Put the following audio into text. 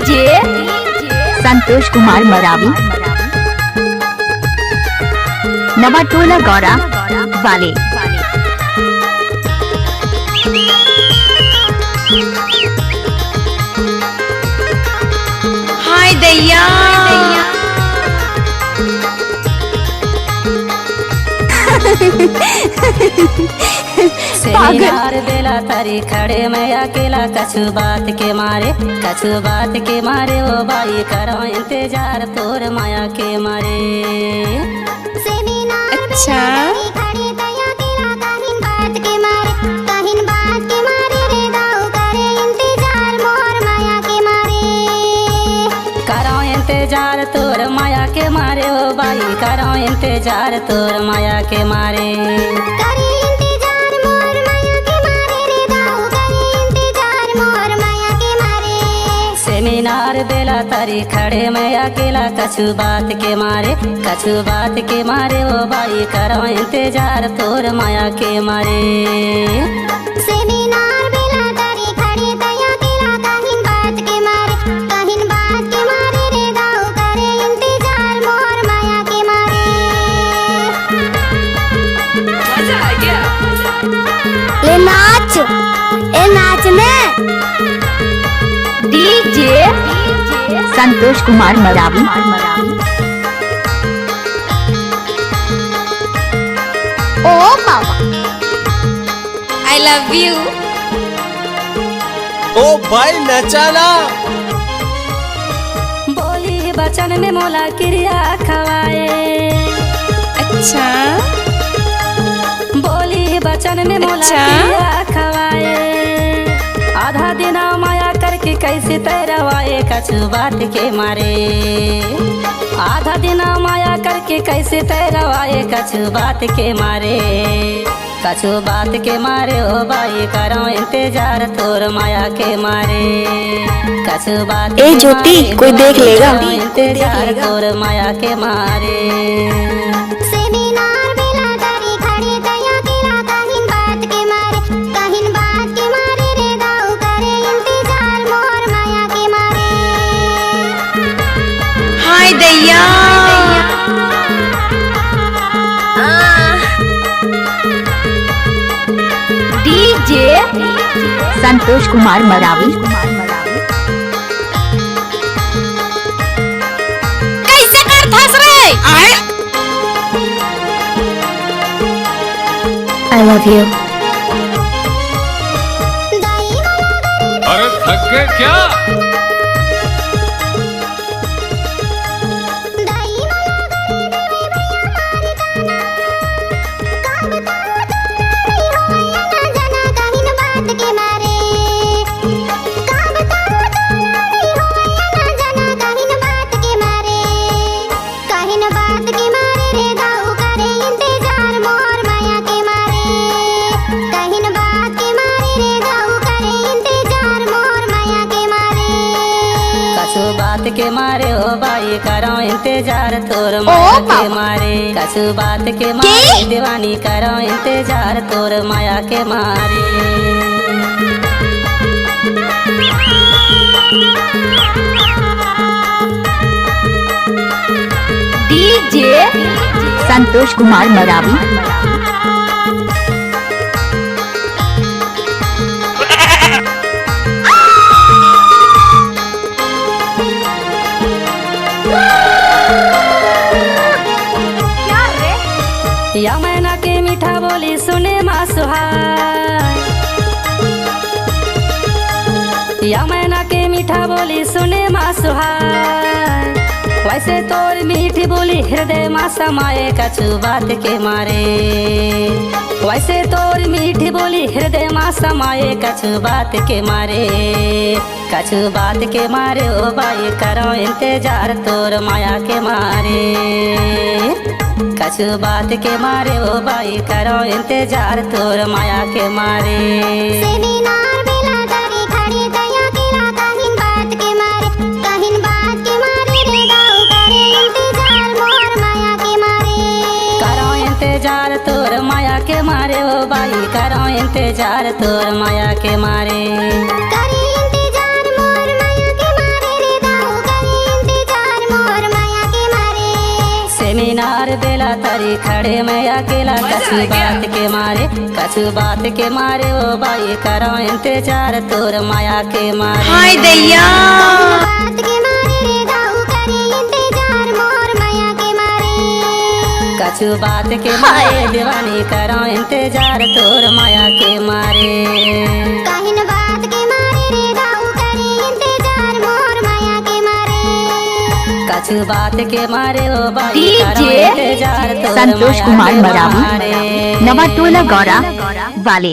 DJ Santosh Kumar Maravi, Nawatola Gaura वाले। हाय दैया seminar देला तारी खड़े मैं अकेला कछु बात के मारे ओ बाई करो इंतजार तोर माया के मारे। अच्छा करो इंतजार तोर माया के मारे ओ बाई करो इंतजार तोर माया के मारे। सेमिनार देला तारी खड़े मैं अकेला कछु बात के मारे ओ बाई करो इंतजार तोर माया के मारे। नाचने डीजे संतोष कुमार मरावी। ओ बाबा आई लव यू। ओ भाई नचाना। बोली बचन में मोला क्रिया खवाए। अच्छा बोली बचन में मोला क्रिया खवाए। आधा दिन माया करके कैसे तैरवाए कछु बात के मारे। आधा दिन माया करके कैसे तैरवाए कछु बात के मारे ओ बाई करो इंतजार तोर माया के मारे। कछु बात ए ज्योति कोई देख लेगा। इंतजार तोर माया के मारे। हाय दैया डीजे संतोष कुमार मरावी। कैसे कर फंस रहे आए। I love you. अरे थक गए क्या? बात के मारे ओ बाई करो इंतजार तोर माया के मारे। कछु बात के मारे दीवानी करो इंतजार तोर माया के मारे। डीजे संतोष कुमार मरावी। या मैना के मीठा बोली सुने माँ सुहाय। या मैना के मीठा बोली सुने माँ सुहाय। वैसे तोर मीठी बोली हृदय माँ समाये कछु बात के मारे। वैसे तोर मीठी बोली हृदय माँ समाये कछु बात के मारे। कछु बात के मारे ओ बाई करो इंतजार तोर माया के मारे। कछु बात के मारे ओ बाई करो इंतजार तोर माया के मारे। करो इंतजार तोर माया के मारे ओ बाई करो इंतजार तोर माया के मारे। जा तारी खड़े में अकेला कछु बात के मारे कछु बात के मारे ओ बाई करो इंतजार तोर माया के मारे हाय दैया बात के मारे रे दाऊ करी इंतजार मोर माया के मारे कछु बात के मारे दीवानी करो इंतजार तोर माया के मारे काहिन बात के मारे रे दाऊ करी इंतजार मोर माया के मारे कछु बात के मारे ओ बाई डीजे करो इंतजार तोर संतोष माया कुमार के मरावी मारे नवाटोला गौरा वाले